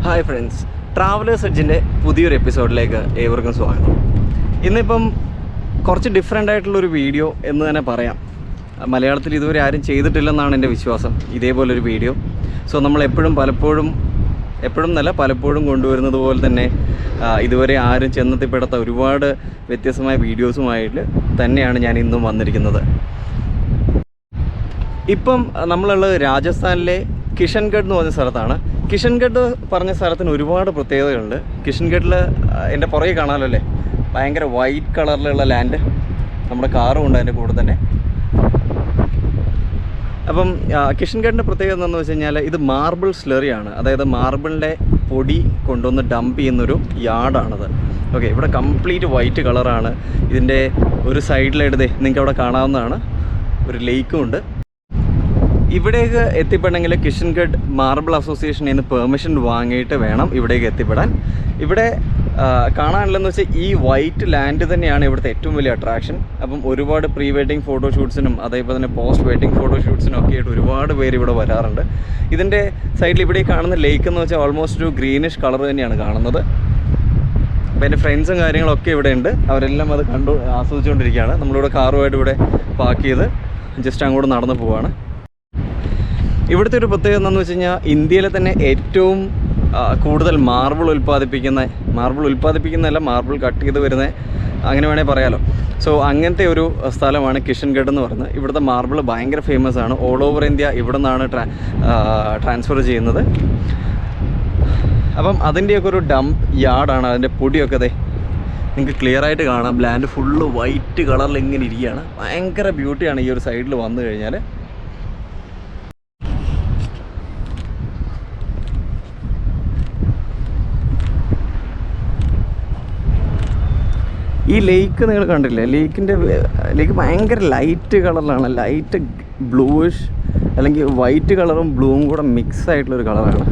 Hi friends, ട്രാവലേഴ്സെഡ്ജിൻ്റെ പുതിയൊരു എപ്പിസോഡിലേക്ക് ഏവർക്കും സ്വാഗതം. ഇന്നിപ്പം കുറച്ച് ഡിഫറെൻ്റ് ആയിട്ടുള്ളൊരു വീഡിയോ എന്ന് തന്നെ പറയാം. മലയാളത്തിൽ ഇതുവരെ ആരും ചെയ്തിട്ടില്ലെന്നാണ് എൻ്റെ വിശ്വാസം, ഇതേപോലൊരു വീഡിയോ. സോ നമ്മൾ പലപ്പോഴും കൊണ്ടുവരുന്നത് പോലെ തന്നെ ഇതുവരെ ആരും ചെന്നെത്തിപ്പെടാത്ത ഒരുപാട് വ്യത്യസ്തമായ വീഡിയോസുമായിട്ട് തന്നെയാണ് ഞാൻ ഇന്നും വന്നിരിക്കുന്നത്. ഇപ്പം നമ്മളുള്ളത് രാജസ്ഥാനിലെ കിഷൻഗഡ് എന്ന് പറഞ്ഞ സ്ഥലത്താണ്. കിഷൻഗഡ് പറഞ്ഞ സ്ഥലത്തിന് ഒരുപാട് പ്രത്യേകതകളുണ്ട്. കിഷൻഗഡിൽ എൻ്റെ പുറകെ കാണാമല്ലോ അല്ലേ, ഭയങ്കര വൈറ്റ് കളറിലുള്ള ലാൻഡ്. നമ്മുടെ കാറും ഉണ്ട് അതിൻ്റെ കൂടെ തന്നെ. അപ്പം കിഷൻഗഡിൻ്റെ പ്രത്യേകത എന്താണെന്ന് വെച്ച് കഴിഞ്ഞാൽ ഇത് മാർബിൾ സ്ലറിയാണ്. അതായത് മാർബിളിൻ്റെ പൊടി കൊണ്ടുവന്ന് ഡംപ് ചെയ്യുന്നൊരു യാർഡാണത്. ഓക്കെ, ഇവിടെ കംപ്ലീറ്റ് വൈറ്റ് കളറാണ്. ഇതിൻ്റെ ഒരു സൈഡിലായിട്ട് നിങ്ങൾക്ക് അവിടെ കാണാവുന്നതാണ്, ഒരു ലേക്കും ഉണ്ട്. ഇവിടേക്ക് എത്തിപ്പെടണമെങ്കിൽ കിഷൻഗഡ് മാർബിൾ അസോസിയേഷനിൽ നിന്ന് പെർമിഷൻ വാങ്ങിയിട്ട് വേണം ഇവിടേക്ക് എത്തിപ്പെടാൻ. ഇവിടെ കാണാനുള്ളതെന്ന് വെച്ചാൽ ഈ വൈറ്റ് ലാൻഡ് തന്നെയാണ് ഇവിടുത്തെ ഏറ്റവും വലിയ അട്രാക്ഷൻ. അപ്പം ഒരുപാട് പ്രീ വെഡിങ് ഫോട്ടോഷൂട്ട്സിനും അതേപോലെ തന്നെ പോസ്റ്റ് വെഡിങ് ഫോട്ടോഷൂട്ട്സിനും ഒക്കെ ആയിട്ട് ഒരുപാട് പേര് ഇവിടെ വരാറുണ്ട്. ഇതിൻ്റെ സൈഡിൽ ഇവിടെ കാണുന്ന ലേക്ക് എന്ന് വെച്ചാൽ ഓൾമോസ്റ്റ് ഒരു ഗ്രീനിഷ് കളർ തന്നെയാണ് കാണുന്നത്. അപ്പോൾ എൻ്റെ ഫ്രണ്ട്സും കാര്യങ്ങളൊക്കെ ഇവിടെ ഉണ്ട്, അവരെല്ലാം അത് ആസ്വദിച്ചുകൊണ്ടിരിക്കുകയാണ്. നമ്മളിവിടെ കാറുമായിട്ട് ഇവിടെ പാർക്ക് ചെയ്ത് ജസ്റ്റ് അങ്ങോട്ട് നടന്നു പോവുകയാണ്. ഇവിടുത്തെ ഒരു പ്രത്യേകത എന്താണെന്ന് വെച്ച് കഴിഞ്ഞാൽ ഇന്ത്യയിലെ തന്നെ ഏറ്റവും കൂടുതൽ മാർബിൾ ഉൽപ്പാദിപ്പിക്കുന്നതല്ല, മാർബിൾ കട്ട് ചെയ്ത് വരുന്നത്, അങ്ങനെ വേണേൽ പറയാമല്ലോ. സോ അങ്ങനത്തെ ഒരു സ്ഥലമാണ് കിഷൻഗഡ് എന്ന് പറയുന്നത്. ഇവിടുത്തെ മാർബിൾ ഭയങ്കര ഫേമസ് ആണ്. ഓൾ ഓവർ ഇന്ത്യ ഇവിടെ നിന്നാണ് ട്രാൻസ്ഫർ ചെയ്യുന്നത്. അപ്പം അതിൻ്റെയൊക്കെ ഒരു ഡംപ് യാർഡാണ്. അതിൻ്റെ പൊടിയൊക്കെ നിങ്ങൾക്ക് ക്ലിയർ ആയിട്ട് കാണാം. ലാൻഡ് ഫുള്ള് വൈറ്റ് കളറിൽ ഇങ്ങനെ ഇരിക്കുകയാണ്. ഭയങ്കര ബ്യൂട്ടിയാണ് ഈ ഒരു സൈഡിൽ വന്നു കഴിഞ്ഞാൽ. ഈ ലേക്ക് നിങ്ങൾ കണ്ടില്ലേ, ലേക്ക് ഭയങ്കര ലൈറ്റ് കളറിലാണ്. ലൈറ്റ് ബ്ലൂയിഷ് അല്ലെങ്കിൽ വൈറ്റ് കളറും ബ്ലൂവും കൂടെ മിക്സ് ആയിട്ടുള്ളൊരു കളറാണ്.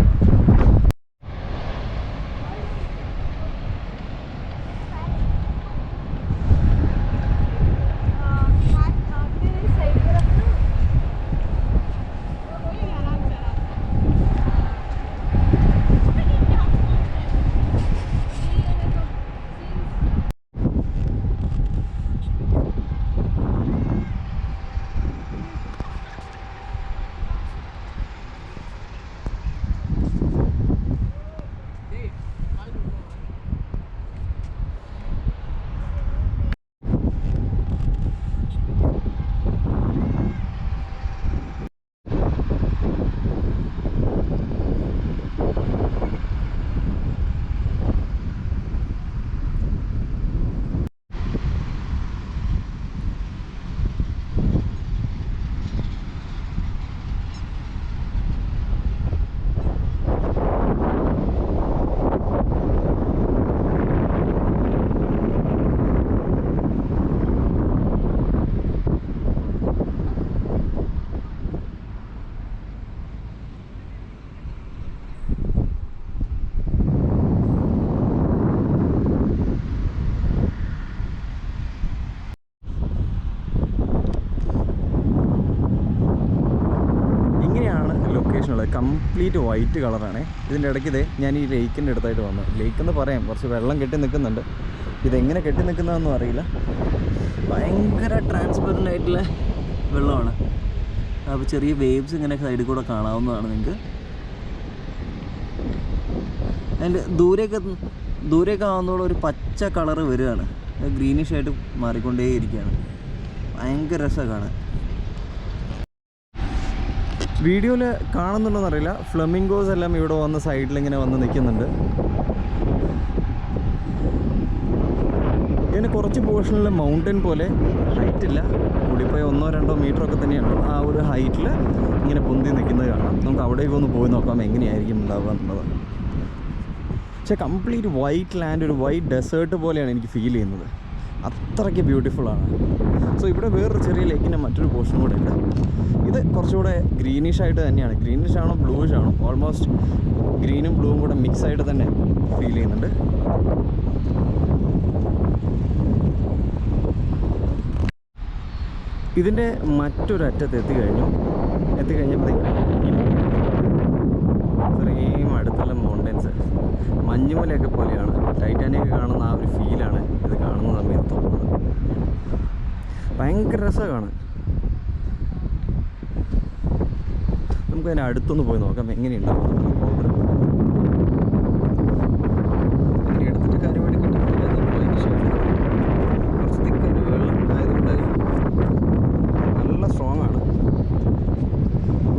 കംപ്ലീറ്റ് വൈറ്റ് കളറാണ്. ഇതിൻ്റെ ഇടയ്ക്ക് ഞാൻ ഈ ലേക്കിൻ്റെ അടുത്തായിട്ട് വന്നു. ലേക്കെന്ന് പറയാം, കുറച്ച് വെള്ളം കെട്ടി നിൽക്കുന്നുണ്ട്. ഇതെങ്ങനെ കെട്ടി നിൽക്കുന്നതെന്നും അറിയില്ല. ഭയങ്കര ട്രാൻസ്പെറൻ്റ് ആയിട്ടുള്ള വെള്ളമാണ്. അപ്പോൾ ചെറിയ വേവ്സ് ഇങ്ങനെ സൈഡിൽ കൂടെ കാണാവുന്നതാണ് നിങ്ങൾക്ക്. അതിൻ്റെ ദൂരേക്ക് ആവുന്നതോടെ ഒരു പച്ച കളറ് വരികയാണ്, ഗ്രീനിഷ് ആയിട്ട് മാറിക്കൊണ്ടേയിരിക്കുകയാണ്. ഭയങ്കര രസമാണ് കാണാൻ. വീഡിയോയിൽ കാണുന്നുണ്ടോയെന്ന് അറിയില്ല, ഫ്ലമിംഗോസ് എല്ലാം ഇവിടെ വന്ന് സൈഡിലിങ്ങനെ വന്ന് നിൽക്കുന്നുണ്ട്. ഇതിന് കുറച്ച് പോർഷനിൽ മൗണ്ടൻ പോലെ ഹൈറ്റില്ല, കൂടിപ്പോയി 1-2 മീറ്ററൊക്കെ തന്നെയാണ്. ആ ഒരു ഹൈറ്റിൽ ഇങ്ങനെ പൊന്തി നിൽക്കുന്നത് കാണാം. നമുക്ക് അവിടേക്ക് ഒന്ന് പോയി നോക്കാം എങ്ങനെയായിരിക്കും ഉണ്ടാവുക എന്നുള്ളത്. പക്ഷേ കംപ്ലീറ്റ് വൈറ്റ് ലാൻഡ്, ഒരു വൈറ്റ് ഡെസേർട്ട് പോലെയാണ് എനിക്ക് ഫീൽ ചെയ്യുന്നത്. അത്രയ്ക്ക് ബ്യൂട്ടിഫുള്ളാണ്. സോ ഇവിടെ വേറൊരു ചെറിയ ലേക്കിൻ്റെ മറ്റൊരു പോർഷൻ കൂടെ ഉണ്ട്. ഇത് കുറച്ചുകൂടെ ഗ്രീനിഷ് ആയിട്ട് തന്നെയാണ്. ഗ്രീനിഷ് ആണോ ബ്ലൂയിഷ് ആണോ, ഓൾമോസ്റ്റ് ഗ്രീനും ബ്ലൂവും കൂടെ മിക്സ് ആയിട്ട് തന്നെ ഫീൽ ചെയ്യുന്നുണ്ട്. ഇതിൻ്റെ മറ്റൊരറ്റത്ത് എത്തിക്കഴിഞ്ഞപ്പോൾ ഇത്രയും അടുത്തുള്ള മൗണ്ടൻസ് രസമാണ് കാണാൻ. നമുക്കതിന് അടുത്തൊന്ന് പോയി നോക്കാം എങ്ങനെയുണ്ടാവും പൗഡർ. അങ്ങനെ എടുത്തിട്ട് കാര്യമായിട്ട് കിട്ടുന്നില്ല. അതിൻ്റെ ഷേപ്പ് കുറച്ച് തിക്കായിട്ട് വെള്ളം ആയതുകൊണ്ടായിരിക്കും. നല്ല സ്ട്രോങ് ആണ്.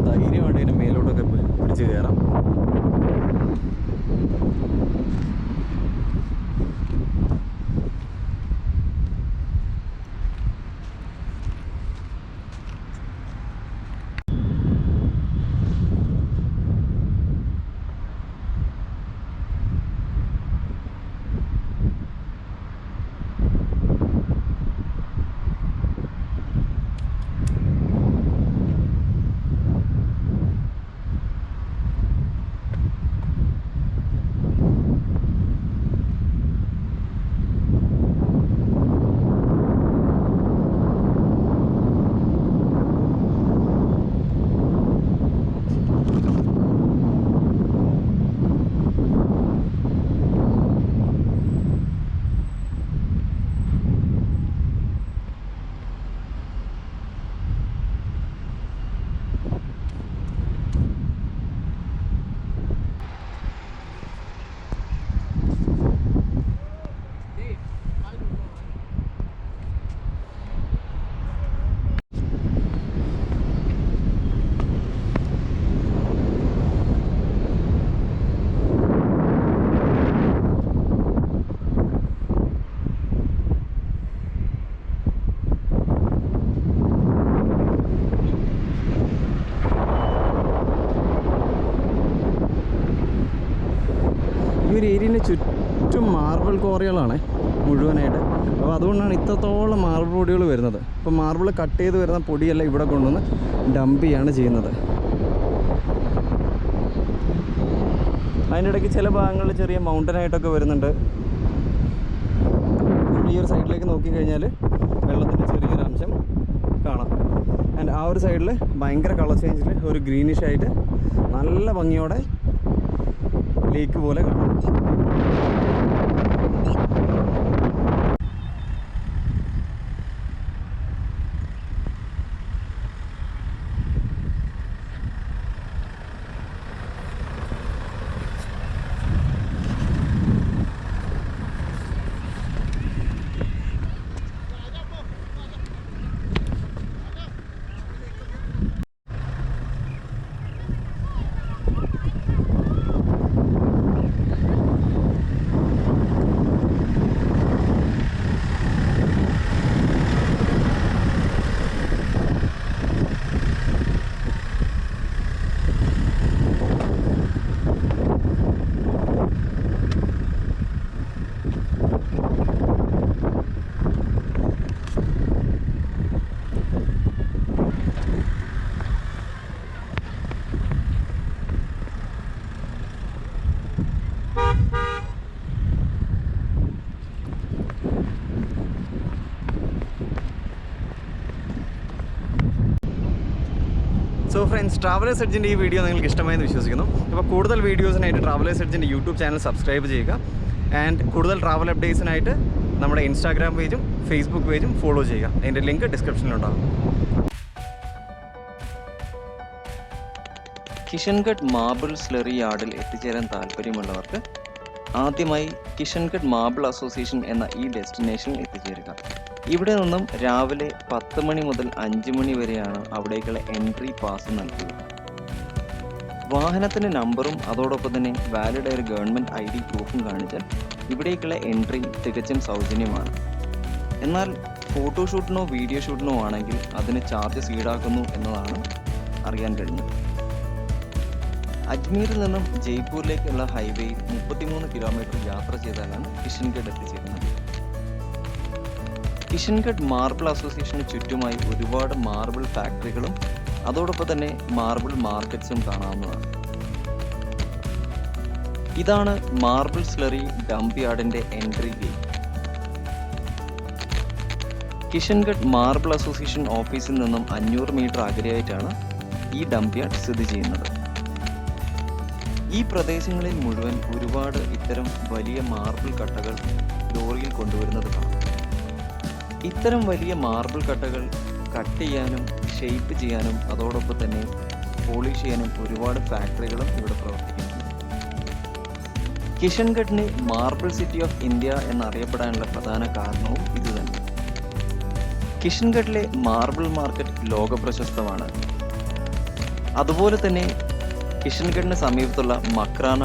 ധൈര്യമായിട്ട് അതിൻ്റെ മേലോട്ടൊക്കെ പിടിച്ച് കയറാം. ഈ ഒരു ഏരിയൻ്റെ ചുറ്റും മാർബിൾ ക്വാറികളാണ് മുഴുവനായിട്ട്. അപ്പോൾ അതുകൊണ്ടാണ് ഇത്രത്തോളം മാർബിൾ പൊടികൾ വരുന്നത്. ഇപ്പോൾ മാർബിൾ കട്ട് ചെയ്ത് വരുന്ന പൊടിയെല്ലാം ഇവിടെ കൊണ്ടുവന്ന് ഡംപ് ചെയ്യാണ് ചെയ്യുന്നത്. അതിൻ്റെ ഇടയ്ക്ക് ചില ഭാഗങ്ങളിൽ ചെറിയ മൗണ്ടനായിട്ടൊക്കെ വരുന്നുണ്ട്. ഈ ഒരു സൈഡിലേക്ക് നോക്കിക്കഴിഞ്ഞാൽ വെള്ളത്തിൻ്റെ ചെറിയൊരു അംശം കാണാം. ആൻഡ് ആ ഒരു സൈഡിൽ ഭയങ്കര കളർ ചേഞ്ചിൽ ഒരു ഗ്രീനിഷ് ആയിട്ട് നല്ല ഭംഗിയോടെ ലേക്ക് പോലെ കാണാം. സോ ഫ്രണ്ട്സ്, ട്രാവലേഴ്സ് എഡ്ജിൻ്റെ ഈ വീഡിയോ നിങ്ങൾക്ക് ഇഷ്ടമായെന്ന് വിശ്വസിക്കുന്നു. അപ്പോൾ കൂടുതൽ വീഡിയോസിനായിട്ട് ട്രാവലേഴ്സ് എഡ്ജിൻ്റെ യൂട്യൂബ് ചാനൽ സബ്സ്ക്രൈബ് ചെയ്യുക. ആൻഡ് കൂടുതൽ ട്രാവൽ അപ്ഡേറ്റ്സിനായിട്ട് നമ്മുടെ ഇൻസ്റ്റാഗ്രാം പേജും ഫേസ്ബുക്ക് പേജും ഫോളോ ചെയ്യുക. അതിൻ്റെ ലിങ്ക് ഡിസ്ക്രിപ്ഷനിലുണ്ടാകും. കിഷൻഗഡ് മാർബിൾ സ്ലറി യാർഡിൽ എത്തിച്ചേരാൻ താല്പര്യമുള്ളവർക്ക് ആദ്യമായി കിഷൻഗഡ് മാർബിൾ അസോസിയേഷൻ എന്ന ഈ ഡെസ്റ്റിനേഷനിൽ എത്തിച്ചേരുക. ഇവിടെ നിന്നും രാവിലെ 10 മണി മുതൽ 5 മണി വരെയാണ് അവിടേക്കുള്ള എൻട്രി പാസ് നൽകുക. വാഹനത്തിൻ്റെ നമ്പറും അതോടൊപ്പം തന്നെ വാലിഡ് ആയ ഗവൺമെൻറ് ID പ്രൂഫും കാണിച്ചാൽ ഇവിടേക്കുള്ള എൻട്രി തികച്ചും സൗജന്യമാണ്. എന്നാൽ ഫോട്ടോഷൂട്ടിനോ വീഡിയോ ഷൂട്ടിനോ ആണെങ്കിൽ അതിന് ചാർജസ് ഈടാക്കുന്നു എന്നതാണ് അറിയാൻ കഴിഞ്ഞത്. അജ്മീറിൽ നിന്നും ജയ്പൂരിലേക്കുള്ള ഹൈവേയിൽ 33 കിലോമീറ്റർ യാത്ര ചെയ്താലാണ് കിഷൻഗഡ് എത്തിച്ചേരുന്നത്. കിഷൻഗഡ് മാർബിൾ അസോസിയേഷന് ചുറ്റുമായി ഒരുപാട് മാർബിൾ ഫാക്ടറികളും അതോടൊപ്പം തന്നെ മാർബിൾ മാർക്കറ്റ്സും കാണാവുന്നതാണ്. ഇതാണ് മാർബിൾ സ്ലറി ഡംപ് യാർഡിന്റെ entry gate. Kishangarh marble association ഓഫീസിൽ നിന്നും 500 മീറ്റർ അകലെയായിട്ടാണ് ഈ ഡംപ് യാർഡ് സ്ഥിതി ചെയ്യുന്നത്. ഈ പ്രദേശങ്ങളിൽ മുഴുവൻ ഒരുപാട് ഇത്തരം വലിയ മാർബിൾ കട്ടകൾ ലോറിയിൽ കൊണ്ടുവരുന്നത് കാണാം. ഇത്തരം വലിയ മാർബിൾ കട്ടകൾ കട്ട് ചെയ്യാനും ഷേപ്പ് ചെയ്യാനും അതോടൊപ്പം തന്നെ പോളിഷ് ചെയ്യാനും ഒരുപാട് ഫാക്ടറികളും ഇവിടെ പ്രവർത്തിക്കുന്നുണ്ട്. കിഷൻഗഡിനെ മാർബിൾ സിറ്റി ഓഫ് ഇന്ത്യ എന്നറിയപ്പെടാനുള്ള പ്രധാന കാരണവും ഇതുതന്നെ. കിഷൻഗഡിലെ മാർബിൾ മാർക്കറ്റ് ലോക പ്രശസ്തമാണ്. അതുപോലെ തന്നെ കിഷൻഗഡിന് സമീപത്തുള്ള മക്രാന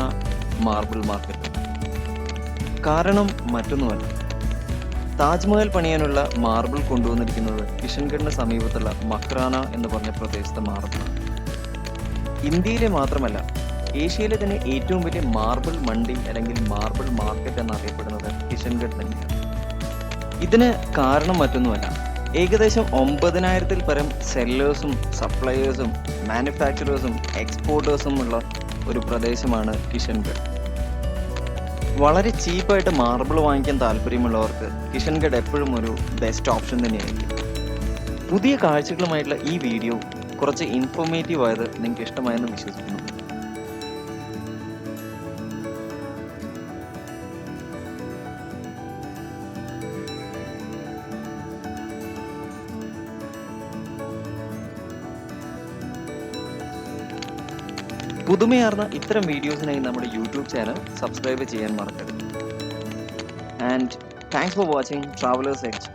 മാർബിൾ മാർക്കറ്റ്. കാരണം മറ്റൊന്നുമല്ല, താജ്മഹൽ പണിയാനുള്ള മാർബിൾ കൊണ്ടുവന്നിരിക്കുന്നത് കിഷൻഗഡിന് സമീപത്തുള്ള മക്രാന എന്ന് പറഞ്ഞ പ്രദേശത്തെ മാർബിളാണ്. ഇന്ത്യയിലെ മാത്രമല്ല, ഏഷ്യയിലെ തന്നെ ഏറ്റവും വലിയ മാർബിൾ മണ്ടി അല്ലെങ്കിൽ മാർബിൾ മാർക്കറ്റ് എന്നറിയപ്പെടുന്നത് കിഷൻഗഡ് തന്നെയാണ്. ഇതിന് കാരണം മറ്റൊന്നുമല്ല, ഏകദേശം 9,000-ൽ പരം സെല്ലേഴ്സും സപ്ലയേഴ്സും മാനുഫാക്ചറേഴ്സും എക്സ്പോർട്ടേഴ്സും ഉള്ള ഒരു പ്രദേശമാണ് കിഷൻഗഡ്. വളരെ ചീപ്പായിട്ട് മാർബിൾ വാങ്ങിക്കാൻ താല്പര്യമുള്ളവർക്ക് കിഷൻഗഡ് എപ്പോഴും ഒരു ബെസ്റ്റ് ഓപ്ഷൻ തന്നെയായിരിക്കും. പുതിയ കാഴ്ചകളുമായിട്ടുള്ള ഈ വീഡിയോ കുറച്ച് ഇൻഫോർമേറ്റീവ് ആയത് നിങ്ങൾക്ക് ഇഷ്ടമായെന്ന് വിശ്വസിക്കുന്നു. പുതുമയാർന്ന ഇത്തരം വീഡിയോസിനായി നമ്മുടെ യൂട്യൂബ് ചാനൽ സബ്സ്ക്രൈബ് ചെയ്യാൻ മറക്കരുത്. And thanks for watching travellers edge.